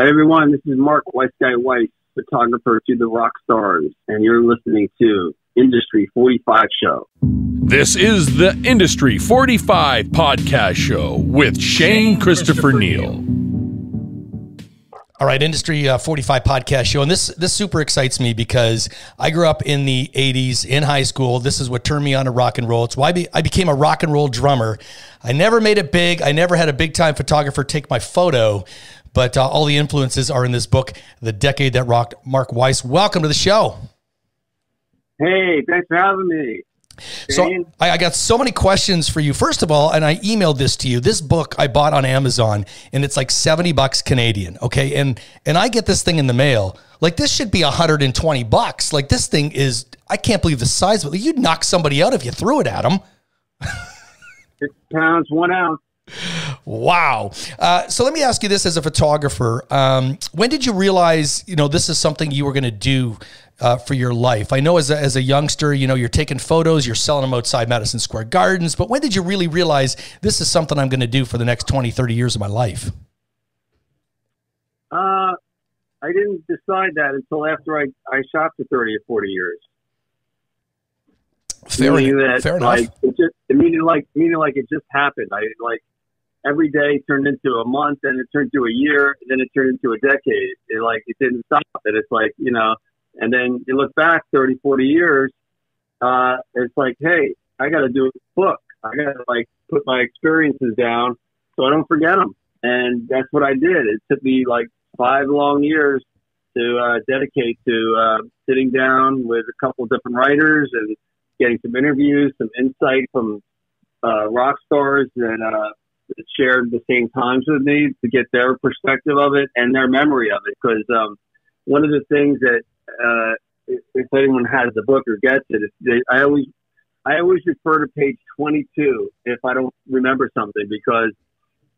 Hi, everyone. This is Mark Weiss, photographer to the rock stars, and you're listening to Industry 45 Show. This is the Industry 45 podcast show with Shane Christopher Neal. All right, Industry 45 podcast show. And this super excites me because I grew up in the 80s in high school. This is what turned me on to rock and roll. It's why I became a rock and roll drummer. I never made it big. I never had a big-time photographer take my photo, but all the influences are in this book, The Decade That Rocked. Mark Weiss, welcome to the show. Hey, thanks for having me. So I got so many questions for you. First of all, and I emailed this to you, this book I bought on Amazon, and it's like $70 Canadian. Okay. And I get this thing in the mail. Like, this should be $120. Like, this thing is, I can't believe the size of it. You'd knock somebody out if you threw it at them. 6 pounds, 1 ounce. Wow. So let me ask you this as a photographer. When did you realize, this is something you were going to do for your life? I know as a youngster, you're taking photos, you're selling them outside Madison Square Gardens, but when did you really realize this is something I'm going to do for the next 20, 30 years of my life? I didn't decide that until after I shot for 30 or 40 years. Fair enough. Like, meaning it just happened. Every day turned into a month, and it turned to a year, and then it turned into a decade. It didn't stop. And it's like, and then you look back 30, 40 years, it's like, hey, I got to do a book. I got to put my experiences down so I don't forget them. And that's what I did. It took me 5 long years to dedicate to sitting down with a couple of different writers and getting some interviews, some insight from rock stars that shared the same times with me to get their perspective of it and their memory of it. Because one of the things that if anyone has the book or gets it, I always refer to page 22 if I don't remember something, because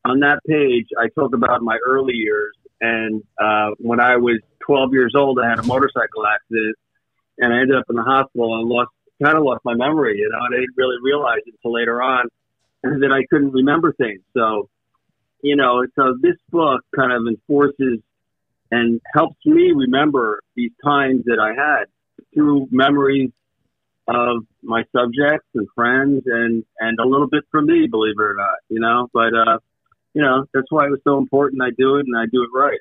on that page I talk about my early years, and when I was 12 years old, I had a motorcycle accident, and I ended up in the hospital and lost my memory. I didn't really realize it until later on that I couldn't remember things. So, so this book kind of enforces and helps me remember these times that I had through memories of my subjects and friends and a little bit from me, believe it or not, but, that's why it was so important. I do it, and I do it right.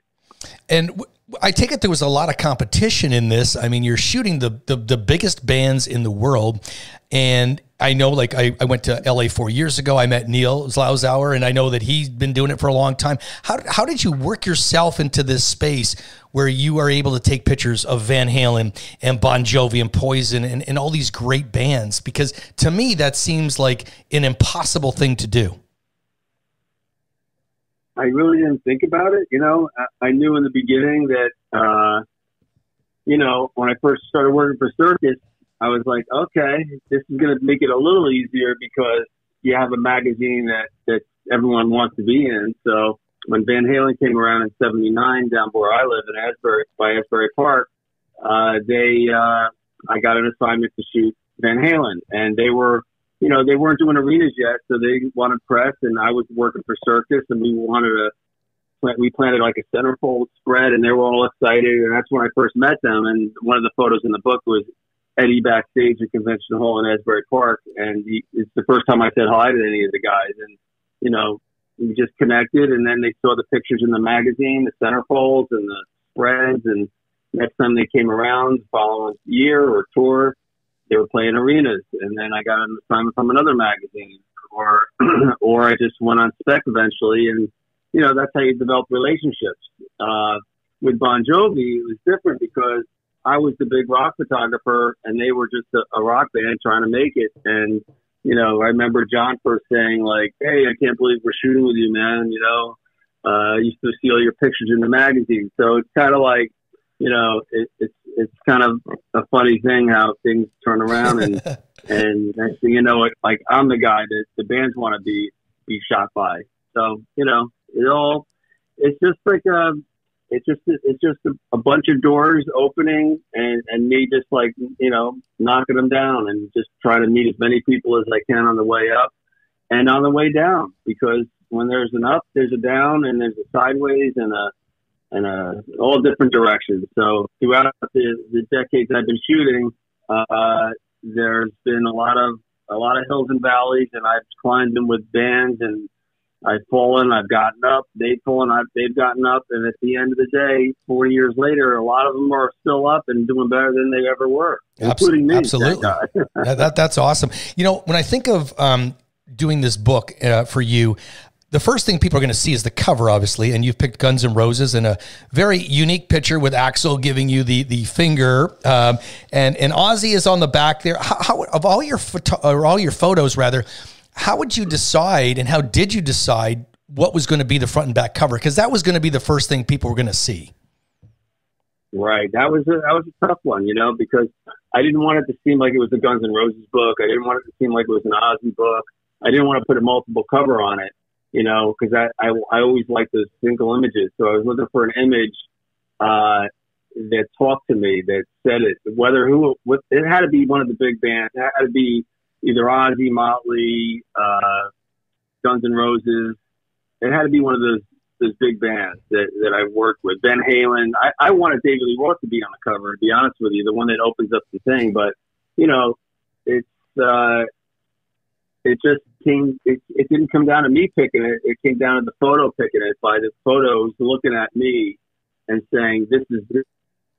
And I take it there was a lot of competition in this. I mean, you're shooting the biggest bands in the world. And I know, I went to LA 4 years ago. I met Neil Zlauzauer, and I know that he's been doing it for a long time. How did you work yourself into this space where you are able to take pictures of Van Halen and Bon Jovi and Poison and all these great bands? Because to me, that seems like an impossible thing to do. I really didn't think about it. I knew in the beginning that, when I first started working for Circus, I was like, okay, this is going to make it a little easier because you have a magazine that everyone wants to be in. So when Van Halen came around in '79 down where I live in Asbury Park, I got an assignment to shoot Van Halen, and they weren't doing arenas yet, so they wanted press, and I was working for Circus, and we planted a centerfold spread, and they were all excited, and that's when I first met them. And one of the photos in the book was Eddie backstage at Convention Hall in Asbury Park, and it's the first time I said hi to any of the guys, and we just connected, and then they saw the pictures in the magazine, the centerfolds and the spreads, and next time they came around the following year or tour, they were playing arenas, and then I got an assignment from another magazine, or I just went on spec eventually, and that's how you develop relationships. With Bon Jovi, it was different because I was the big rock photographer, and they were just a rock band trying to make it. And I remember John first saying "Hey, I can't believe we're shooting with you, man. I used to see all your pictures in the magazine." So it's kind of it's kind of a funny thing how things turn around, and next thing you know, I'm the guy that the bands want to be shot by. So it's just a bunch of doors opening, and me just knocking them down and just trying to meet as many people as I can on the way up and on the way down, because when there's an up, there's a down, and there's a sideways and a all different directions. So throughout the decades I've been shooting, there's been a lot of hills and valleys, and I've climbed them with bands, and I've fallen, I've gotten up, they've fallen, they've gotten up, and at the end of the day, 40 years later, a lot of them are still up and doing better than they ever were, including me. Absolutely. That's awesome. You know, when I think of doing this book for you, the first thing people are going to see is the cover, obviously, and you've picked Guns N' Roses and a very unique picture with Axl giving you the finger, and Ozzy is on the back there. How of all your photos, rather, how would you decide, and how did you decide what was going to be the front and back cover? Because that was going to be the first thing people were going to see. Right, that was a tough one, you know, because I didn't want it to seem like it was a Guns N' Roses book. I didn't want it to seem like it was an Ozzy book. I didn't want to put a multiple cover on it, you know, because I always like those single images. So I was looking for an image that talked to me, that said it. It had to be one of the big bands. It had to be either Ozzy, Motley, Guns N' Roses. It had to be one of those big bands that I've worked with. Van Halen. I wanted David Lee Roth to be on the cover, to be honest with you, the one that opens up the thing. But, you know, it just came, it didn't come down to me picking it. It came down to the photo picking it, by the photos looking at me and saying, this is the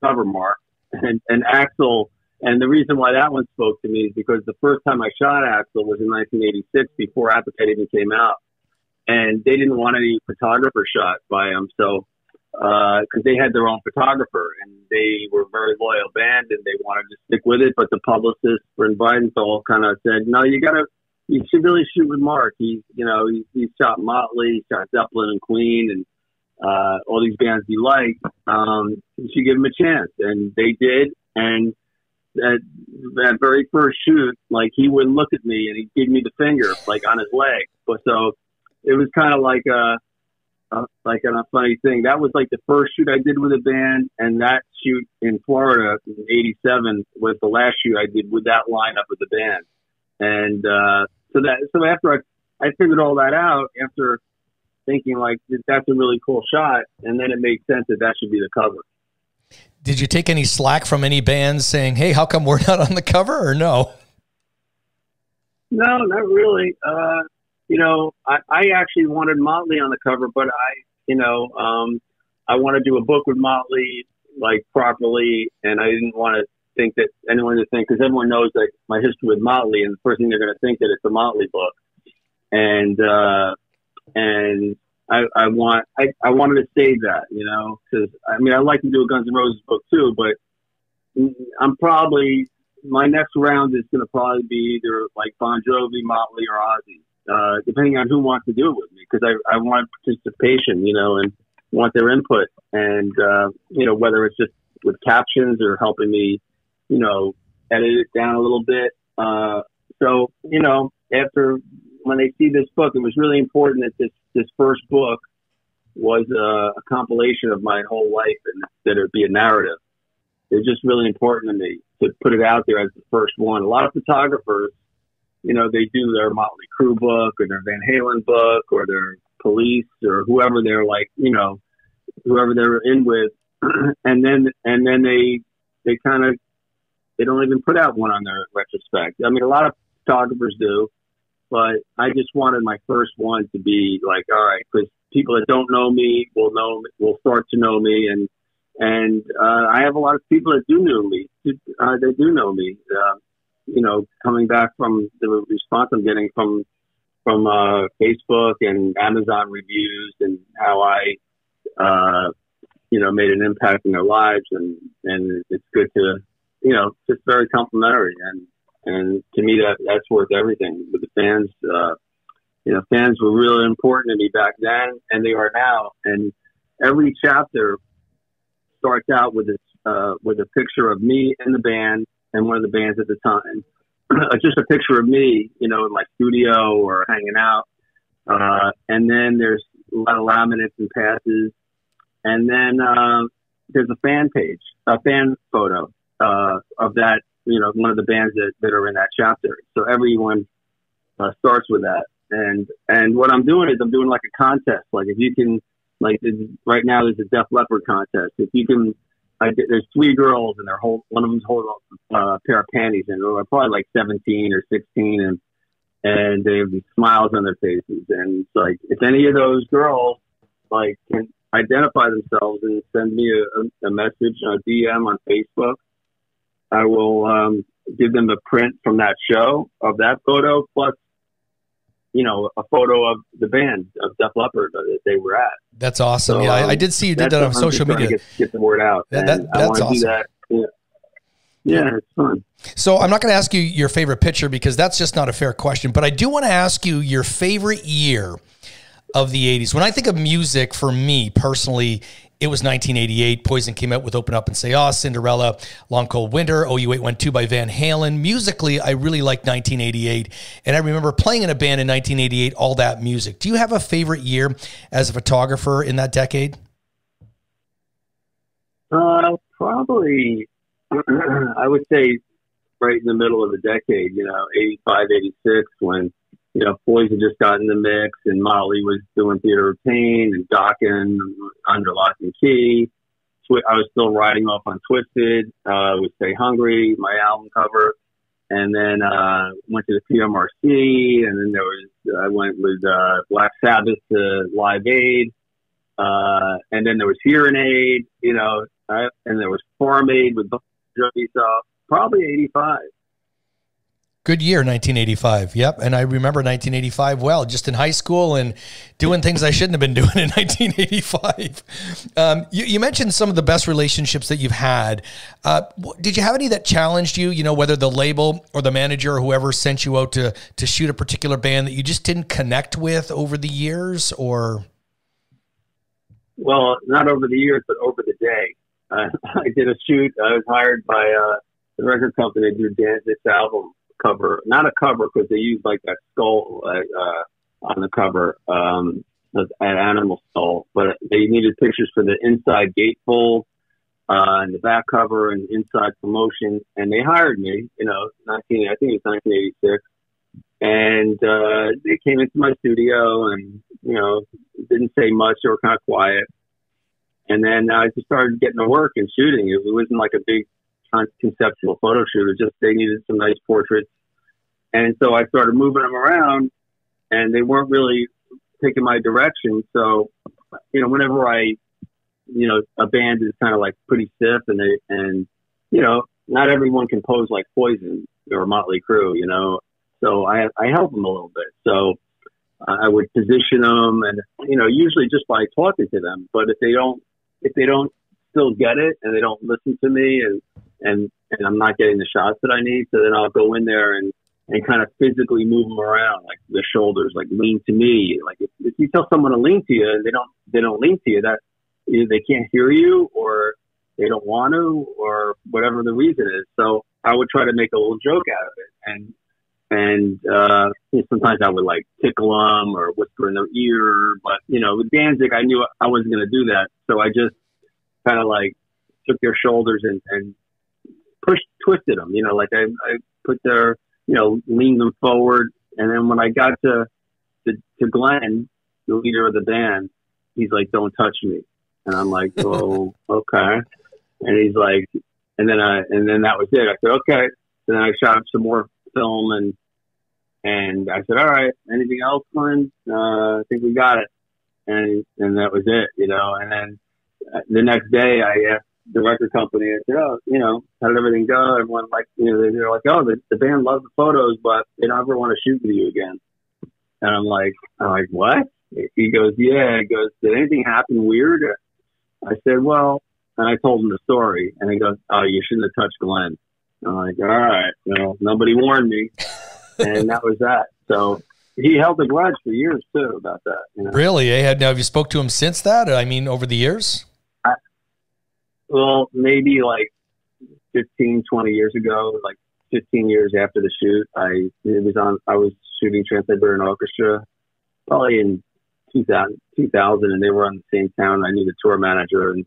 cover, Mark. And Axl. And the reason why that one spoke to me is because the first time I shot Axl was in 1986, before Appetite even came out. And they didn't want any photographer shot by him. So, cause they had their own photographer, and they were a very loyal band, and they wanted to stick with it. But the publicists for Weidenthal kind of said, no, you should really shoot with Mark. He's shot Motley, he's shot Zeppelin and Queen, and, all these bands he liked. You should give him a chance. And they did. And that very first shoot, like, he wouldn't look at me, and he'd give me the finger, like, on his leg. But so it was kind of like a funny thing. That was like the first shoot I did with a band, and that shoot in Florida in '87 was the last shoot I did with that lineup with the band. And so after I figured all that out, after thinking like, that's a really cool shot, and then it made sense that should be the cover. Did you take any slack from any bands saying, hey, how come we're not on the cover, or no? No, not really. You know, I actually wanted Motley on the cover, but I want to do a book with Motley, like, properly, and I didn't want to think that anyone would think, because everyone knows that my history with Motley, and the first thing they're going to think that it's a Motley book. And I wanted to save that, you know, because I mean, I'd like to do a Guns N' Roses book too, but my next round is going to probably be either like Bon Jovi, Motley, or Ozzy, depending on who wants to do it with me, because I want participation, you know, and want their input, and you know, whether it's just with captions or helping me, you know, edit it down a little bit. So, you know, when they see this book, it was really important that this first book was a compilation of my whole life, and that it be a narrative. It's just really important to me to put it out there as the first one. A lot of photographers, you know, they do their Motley Crue book or their Van Halen book or their Police or whoever they're like, you know, whoever they're in with, and then they kind of, they don't even put out one on their retrospect. I mean, a lot of photographers do, but I just wanted my first one to be like, all right, because people that don't know me will start to know me, and I have a lot of people that do know me. They do know me. You know, coming back from the response I'm getting from Facebook and Amazon reviews, and how I you know, made an impact in their lives, and it's good to, you know, just very complimentary, and to me that's worth everything. With the fans, you know, fans were really important to me back then, and they are now. And every chapter starts out with a picture of me and the band and one of the bands at the time. Just a picture of me, you know, in my studio or hanging out. And then there's a lot of laminates and passes. And then there's a fan page, a fan photo of that, you know, one of the bands that are in that chapter. So everyone starts with that. And what I'm doing is I'm doing like a contest. Like, if you can Like right now, there's a Def Leppard contest. If you can, there's 3 girls, and one of them's holding a pair of panties, and they're probably like 17 or 16, and they have these smiles on their faces. And it's like, if any of those girls like can identify themselves and send me a message, a DM on Facebook, I will give them a print from that show of that photo, plus, you know, a photo of the band of Def Leppard that they were at. That's awesome. So, yeah, I did see you did that on social media. Get the word out. That's awesome. Do that. Yeah, it's fun. So I'm not going to ask you your favorite picture, because that's just not a fair question. But I do want to ask you your favorite year of the 80s. When I think of music, for me personally, it was 1988. Poison came out with Open Up and Say Oh, Cinderella, Long Cold Winter, OU812 by Van Halen. Musically, I really liked 1988. And I remember playing in a band in 1988, All That Music. Do you have a favorite year as a photographer in that decade? Probably, I would say right in the middle of the decade, you know, 85, 86, when, you know, Poison just got in the mix, and Motley was doing Theater of Pain, and Dokken Under Lock and Key. I was still riding off on Twisted, with Stay Hungry, my album cover. And then went to the PMRC, and then I went with Black Sabbath to Live Aid. And then there was Hearing Aid, you know, and there was Farm Aid with Joey, so probably 85. Good year, 1985. Yep. And I remember 1985 well, just in high school and doing things I shouldn't have been doing in 1985. You mentioned some of the best relationships that you've had. Did you have any that challenged you, you know, whether the label or the manager or whoever sent you out to shoot a particular band that you just didn't connect with over the years, or? Well, not over the years, but over the day. I did a shoot. I was hired by the record company to do this album cover, not a cover, because they used like that skull on the cover, an animal skull, but they needed pictures for the inside gatefold and the back cover and inside promotion, and they hired me, you know, I think it was 1986, and they came into my studio and, you know, didn't say much. They were kind of quiet, and then I just started getting to work and shooting. It wasn't like a big conceptual photo shoot. It was just, they needed some nice portraits. And so I started moving them around, and they weren't really taking my direction. So, you know, whenever you know, a band is kind of like pretty stiff, and, you know, not everyone can pose like Poison or Motley Crue, you know, so I help them a little bit. So I would position them, and, you know, usually just by talking to them. But if they don't still get it, and they don't listen to me, and I'm not getting the shots that I need, so then I'll go in there and kind of physically move them around, like the shoulders, like lean to me. Like if you tell someone to lean to you and they don't lean to you, that either they can't hear you, or they don't want to, or whatever the reason is. So I would try to make a little joke out of it, and sometimes I would like tickle them or whisper in their ear. But, you know, with Danzig, I knew I wasn't going to do that, so I just kind of like took their shoulders and twisted them. You know, like I put their, you know, leaned them forward. And then when I got to Glenn, the leader of the band, he's like, "Don't touch me." And I'm like, "Oh, okay." And he's like, and then that was it. I said, "Okay." And then I shot up some more film, and I said, "All right, anything else, Glenn? I think we got it." And that was it, you know. And then the next day I asked the record company, I said, "Oh, you know, how did everything go?" Everyone, like, you know, they're like, "Oh, the band loves the photos, but they don't ever want to shoot with you again." And I'm like, "What?" He goes, "Yeah." He goes, "Did anything happen weird?" I said, "Well," and I told him the story, and he goes, "Oh, you shouldn't have touched Glenn." I'm like, "All right, well, nobody warned me." And that was that. So he held a grudge for years too about that. You know? Really? Now, have you spoke to him since that? I mean, over the years? Well, maybe like 15, 20 years ago, like 15 years after the shoot, I was shooting Trans-Siberian Orchestra, probably in 2000, and they were on the same town. I knew the tour manager, and,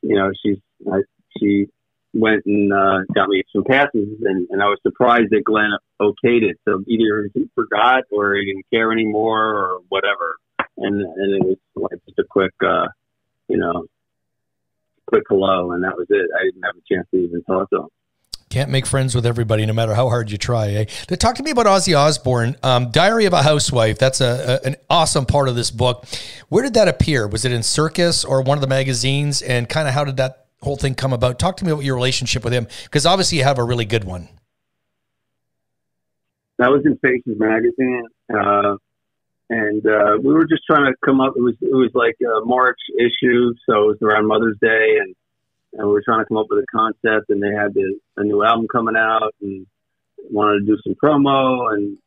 you know, she went and got me some passes, and I was surprised that Glenn okayed it. So either he forgot, or he didn't care anymore, or whatever. and it was like just a quick, quick hello, and that was it. I didn't have a chance to even talk to him. Can't make friends with everybody, no matter how hard you try. Eh? Talk to me about Ozzy Osbourne. Diary of a Housewife. That's an awesome part of this book. Where did that appear? Was it in Circus or one of the magazines? And kind of how did that whole thing come about? Talk to me about your relationship with him, because obviously you have a really good one. That was in Faces magazine, and we were just trying to come up. It was like a March issue, so it was around Mother's Day, and we were trying to come up with a concept. And they had a new album coming out, and wanted to do some promo, and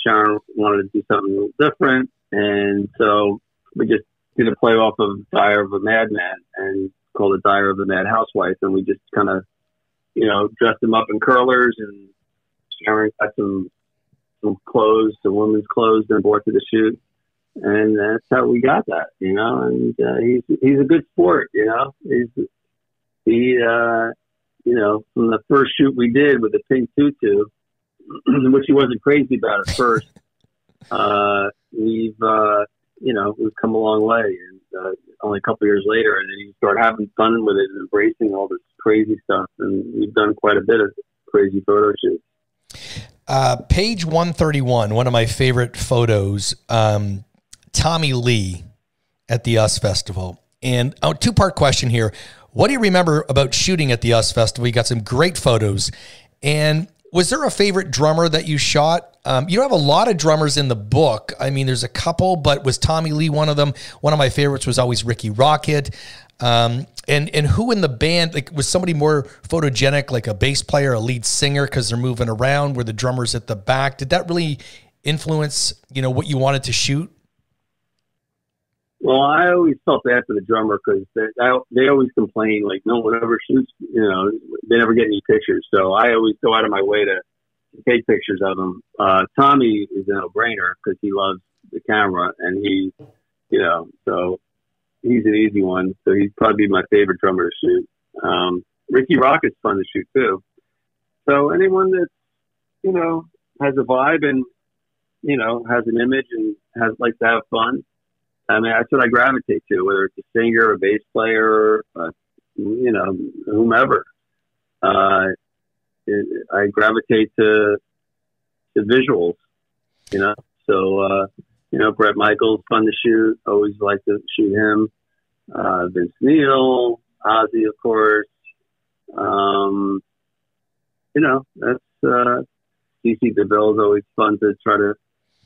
Sharon wanted to do something different, and so we just did a play off of Diary of a Madman and called it Diary of a Mad Housewife, and we just kind of dressed them up in curlers, and Sharon got some clothes, some women's clothes, and brought to the shoot, and that's how we got that, And he's a good sport, from the first shoot we did with the pink tutu, which he wasn't crazy about at first. We've come a long way, and only a couple of years later, and then you start having fun with it and embracing all this crazy stuff, and we've done quite a bit of crazy photo shoots. Page 131, one of my favorite photos, Tommy Lee at the US Festival. And a two-part question here. What do you remember about shooting at the US Festival? You got some great photos. And was there a favorite drummer that you shot? You don't have a lot of drummers in the book. I mean, there's a couple, but was Tommy Lee one of them? One of my favorites was always Ricky Rocket. And who in the band, like, was somebody more photogenic, like a bass player, a lead singer, because they're moving around? Were the drummers at the back? Did that really influence, what you wanted to shoot? Well, I always felt bad for the drummer because they always complain, like, no one ever shoots, they never get any pictures. So I always go out of my way to take pictures of them. Tommy is a no-brainer because he loves the camera, and he, so he's an easy one. So he's probably my favorite drummer to shoot. Ricky Rocket's fun to shoot too. So anyone that, has a vibe and, has an image and likes to have fun, I mean, that's what I gravitate to, whether it's a singer, a bass player, whomever. I gravitate to visuals, So, Brett Michaels, fun to shoot. Always like to shoot him. Vince Neil, Ozzy, of course. That's C.C. DeVille is always fun to try to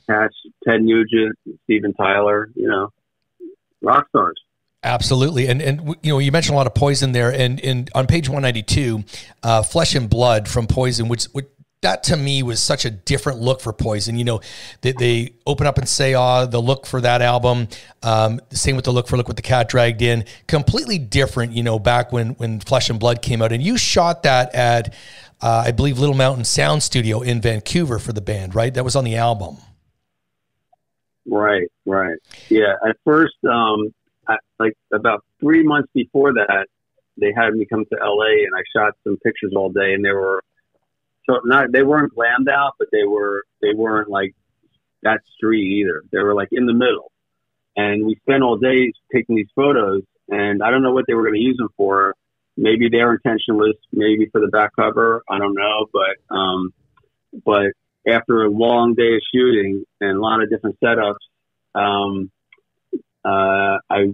catch. Ted Nugent, Steven Tyler, rock stars. Absolutely. And you mentioned a lot of Poison there, and on page 192, Flesh and Blood from Poison, which that to me was such a different look for Poison. They open up and say, the look for that album, same with the look with the Cat Dragged In, completely different, back when Flesh and Blood came out. And you shot that at, I believe, Little Mountain Sound Studio in Vancouver for the band, right? That was on the album. Right. Yeah. At first, like about 3 months before that, they had me come to LA, and I shot some pictures all day, and they weren't glammed out, but they weren't like that street either. They were like in the middle, and we spent all day taking these photos, and I don't know what they were going to use them for. Maybe their intention was maybe for the back cover. I don't know, but after a long day of shooting and a lot of different setups, I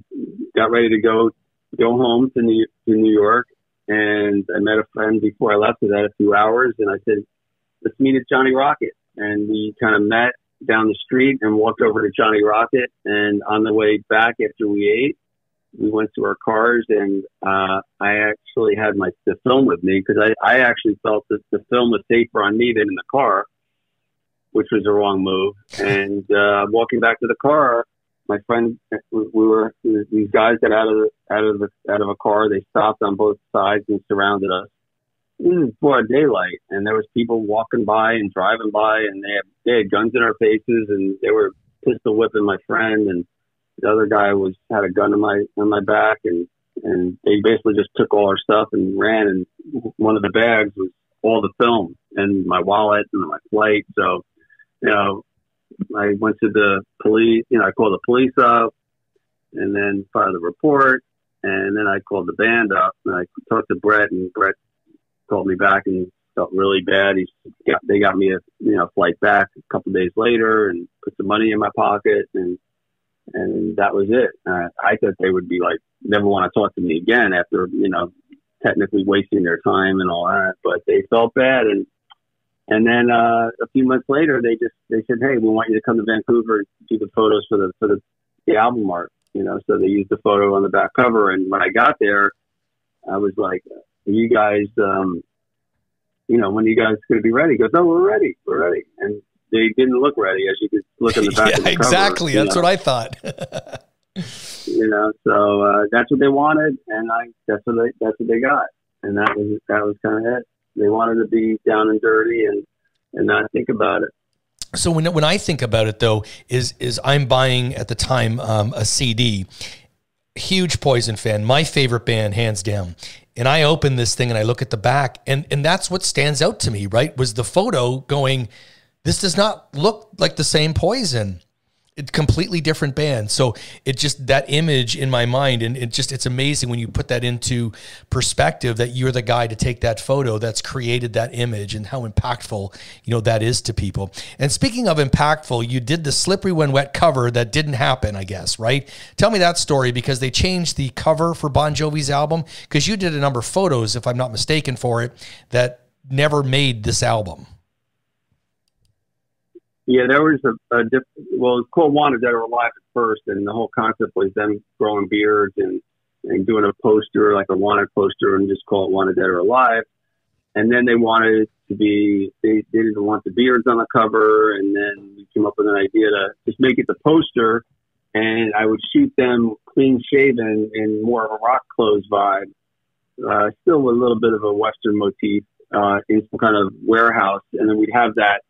got ready to go home to New York, and I met a friend before I left. It had a few hours, and I said, let's meet at Johnny Rocket. And we kind of met down the street and walked over to Johnny Rocket. And on the way back after we ate, we went to our cars, and I actually had the film with me because I actually felt that the film was safer on me than in the car, which was a wrong move. And walking back to the car, my friend, these guys got out of a car. They stopped on both sides and surrounded us. This is broad daylight, and there was people walking by and driving by, and they had guns in our faces, and they were pistol whipping my friend, and the other guy had a gun on my back, and they basically just took all our stuff and ran. And one of the bags was all the film and my wallet and my flight. So, I went to the police, I called the police up and then filed a report. And then I called the band up and I talked to Brett, and Brett called me back and felt really bad. They got me a flight back a couple of days later and put some money in my pocket, and that was it. I thought they would be like, never want to talk to me again after, technically wasting their time and all that, but they felt bad. And then a few months later, they said, hey, we want you to come to Vancouver and do the photos for the album art. So they used the photo on the back cover. And when I got there, I was like, are you guys, when are you guys going to be ready? He goes, no, we're ready. And they didn't look ready, as you could look on the back of the exactly. cover. That's what I thought. So that's what they wanted. And that's what they got. And that was kind of it. They wanted to be down and dirty and not think about it. So when I think about it, though, is I'm buying at the time a CD, huge Poison fan, my favorite band, hands down. And I open this thing and I look at the back, and that's what stands out to me, right? Was the photo going, this does not look like the same Poison. It's completely different band. So it just, that image in my mind, and it's amazing when you put that into perspective, that you're the guy to take that photo that's created that image, and how impactful, that is to people. And speaking of impactful, you did the Slippery When Wet cover that didn't happen, I guess, right? Tell me that story, because they changed the cover for Bon Jovi's album, because you did a number of photos, if I'm not mistaken, for it that never made this album. Yeah, there was it was called Wanted Dead or Alive at first, and the whole concept was them growing beards and doing a poster, like a wanted poster, and just call it Wanted Dead or Alive. And then they wanted it to be, they didn't want the beards on the cover, and then we came up with an idea to just make it the poster, and I would shoot them clean shaven in more of a rock clothes vibe, still with a little bit of a Western motif, in some kind of warehouse, and then we'd have that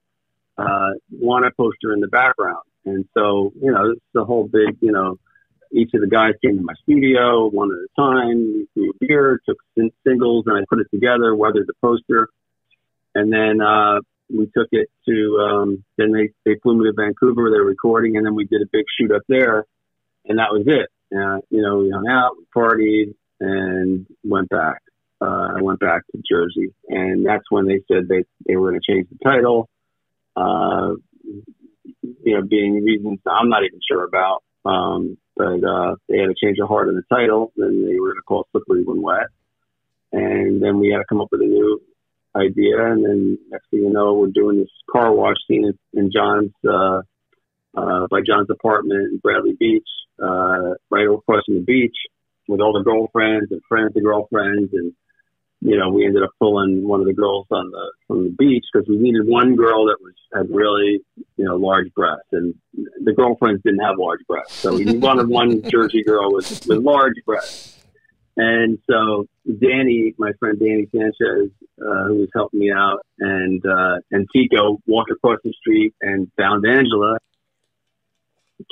wanted poster in the background. And so, it's the whole big, each of the guys came to my studio one at a time. We threw a beer, took singles, and I put it together, weathered the poster. And then we took it to, then they flew me to Vancouver, they were recording, and then we did a big shoot up there, and that was it. We hung out, we partied, and went back. I went back to Jersey, and that's when they said they were going to change the title. Being reasons I'm not even sure about. But they had to change the heart of the title. Then they were going to call it Slippery When Wet. And then we had to come up with a new idea. And then next thing you know, we're doing this car wash scene in John's, by John's apartment in Bradley Beach, right across from the beach, with all the girlfriends and friends of girlfriends. And we ended up pulling one of the girls from the beach, because we needed one girl that had really, large breasts, and the girlfriends didn't have large breasts. So we wanted one Jersey girl with large breasts. And so Danny, my friend Danny Sanchez, who was helping me out, and Tico walked across the street and found Angela,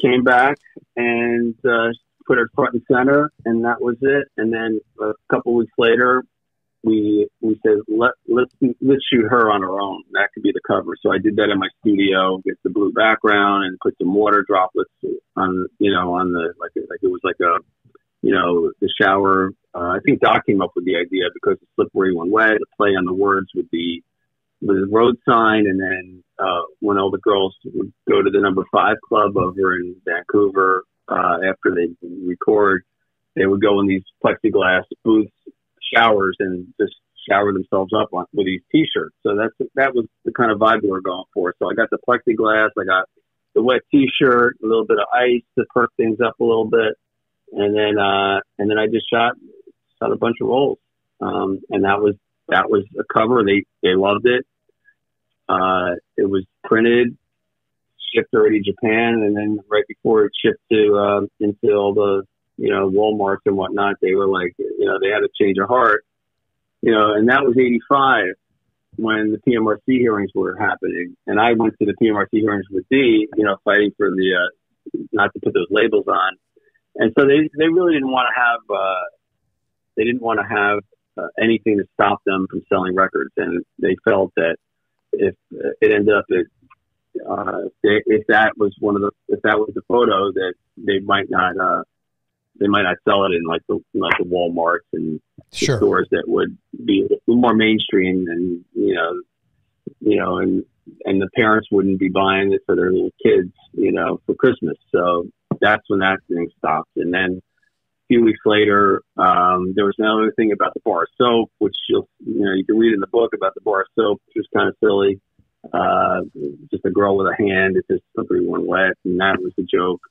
came back and put her front and center, and that was it. And then a couple weeks later, we said, let's shoot her on her own. That could be the cover. So I did that in my studio, get the blue background, and put some water droplets on the, like it was like the shower. I think Doc came up with the idea, because it's Slippery When Wet, to play on the words with the road sign. And then when all the girls would go to the number 5 club over in Vancouver, after they record, they would go in these plexiglass booths, showers, and just shower themselves up with these T-shirts. So that was the kind of vibe we were going for. So I got the plexiglass, I got the wet T-shirt, a little bit of ice to perk things up a little bit, and then I just shot a bunch of rolls, and that was a cover. They loved it. It was printed, shipped already to Japan, and then right before it shipped to into all the Walmarts and whatnot, they were like, they had to change their heart, and that was 85 when the PMRC hearings were happening. And I went to the PMRC hearings with D, fighting for the, not to put those labels on. And so they really didn't want to have, anything to stop them from selling records. And they felt that if it ended up at if that was the photo, that they might not sell it in like the Walmarts and Sure. stores that would be more mainstream, and and the parents wouldn't be buying it for their little kids, for Christmas. So that's when that thing stopped. And then a few weeks later, there was another thing about the bar of soap, which you can read in the book about the bar of soap, which was kind of silly. Just a girl with a hand, it's just slippery when wet, and that was the joke.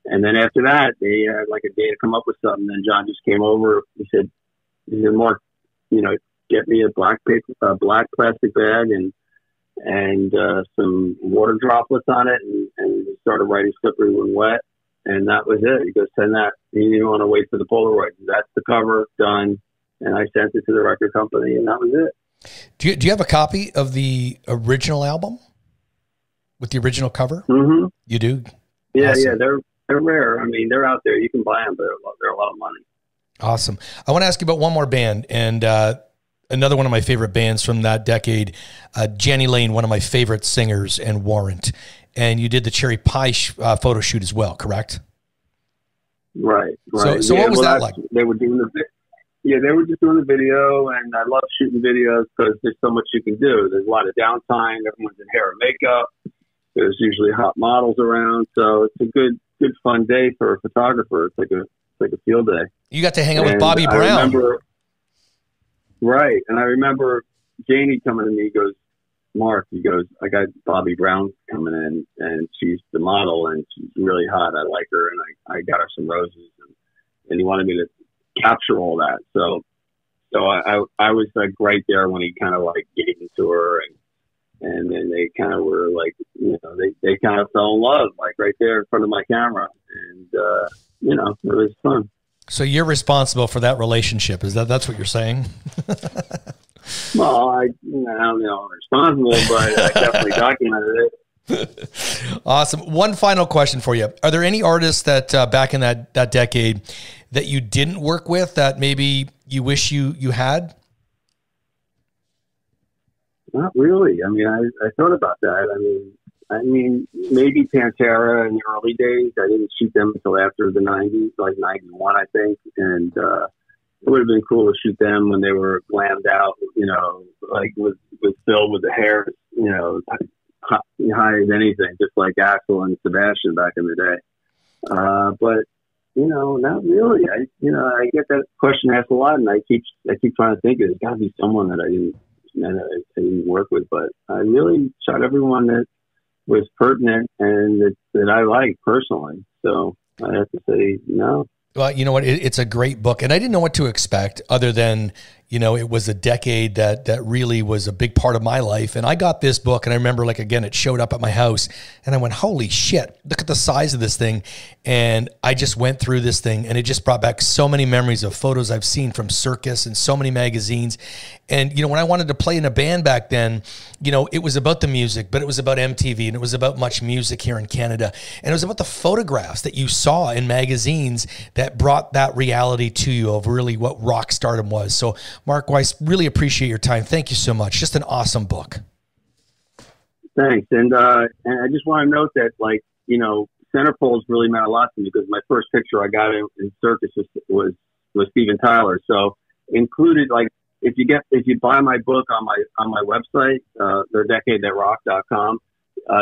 And then after that, they had like a day to come up with something. Then John just came over. He said, Mark, get me a black plastic bag and some water droplets on it, and he started writing slippery when wet, and that was it. He goes, send that. He didn't want to wait for the Polaroid. That's the cover, done. And I sent it to the record company, and that was it. Do you have a copy of the original album with the original cover? Mm-hmm. You do? Yeah, awesome. Yeah. They're rare. I mean, they're out there. You can buy them, but they're a lot of money. Awesome. I want to ask you about one more band, and another one of my favorite bands from that decade, Jenny Lane, one of my favorite singers, and Warrant. And you did the Cherry Pie photo shoot as well, correct? Right. So what was that like? They were doing they were just doing the video, and I love shooting videos because there's so much you can do. There's a lot of downtime. Everyone's in hair and makeup. There's usually hot models around, so it's a good fun day for a photographer. It's like a field day. You got to hang out with Bobby Brown. Right. And I remember Janie coming to me, he goes, Mark, he goes, I got Bobby Brown coming in, and she's the model, and she's really hot. I like her, and I got her some roses, and he wanted me to capture all that. So I was like right there when he kind of like gave it to her, and then they kind of were like, they kind of fell in love, like right there in front of my camera. And, it was fun. So you're responsible for that relationship. That's what you're saying? Well, I don't know, responsible, but I definitely documented it. Awesome. One final question for you. Are there any artists that back in that decade that you didn't work with that maybe you wish you had? Not really. I mean, I thought about that. I mean, maybe Pantera in the early days. I didn't shoot them until after the 90s, like 91, I think. And it would have been cool to shoot them when they were glammed out, like with Phil with the hair, high as anything, just like Axl and Sebastian back in the day. But not really. I get that question asked a lot, and I keep trying to think there's got to be someone that I didn't work with, but I really shot everyone that was pertinent and that I like personally. So I have to say no. Well, you know what? It's a great book, and I didn't know what to expect other than, it was a decade that really was a big part of my life. And I got this book, and I remember, like, again, it showed up at my house, and I went, holy shit, look at the size of this thing. And I just went through this thing, and it just brought back so many memories of photos I've seen from Circus and so many magazines. And, when I wanted to play in a band back then, it was about the music, but it was about MTV, and it was about Much Music here in Canada. And it was about the photographs that you saw in magazines that brought that reality to you of really what rock stardom was. So, Mark Weiss, really appreciate your time. Thank you so much. Just an awesome book. Thanks. And I just want to note that, centerfolds really meant a lot to me because my first picture I got in Circus was Steven Tyler. So included, if you buy my book on my website, thedecadeThatRocked.com,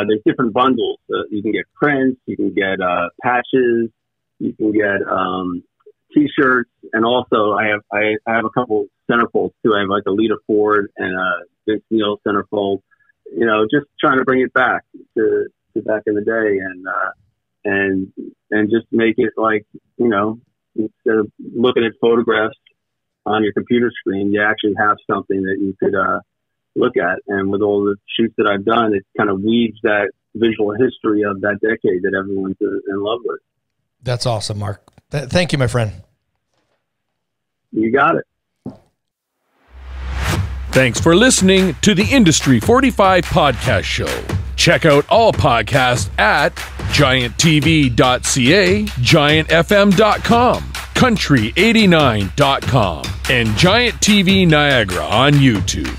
there's different bundles. You can get prints, you can get patches, you can get T-shirts, and also I have a couple centerfolds too. I have like a Lita Ford and a Vince Neil centerfold. Just trying to bring it back to back in the day, and just make it like instead of looking at photographs on your computer screen, you actually have something that you could look at. And with all the shoots that I've done, it kind of weaves that visual history of that decade that everyone's in love with. That's awesome, Mark. Thank you, my friend. You got it. Thanks for listening to the Industry 45 Podcast Show. Check out all podcasts at gianttv.ca, giantfm.com, country89.com, and Giant TV Niagara on YouTube.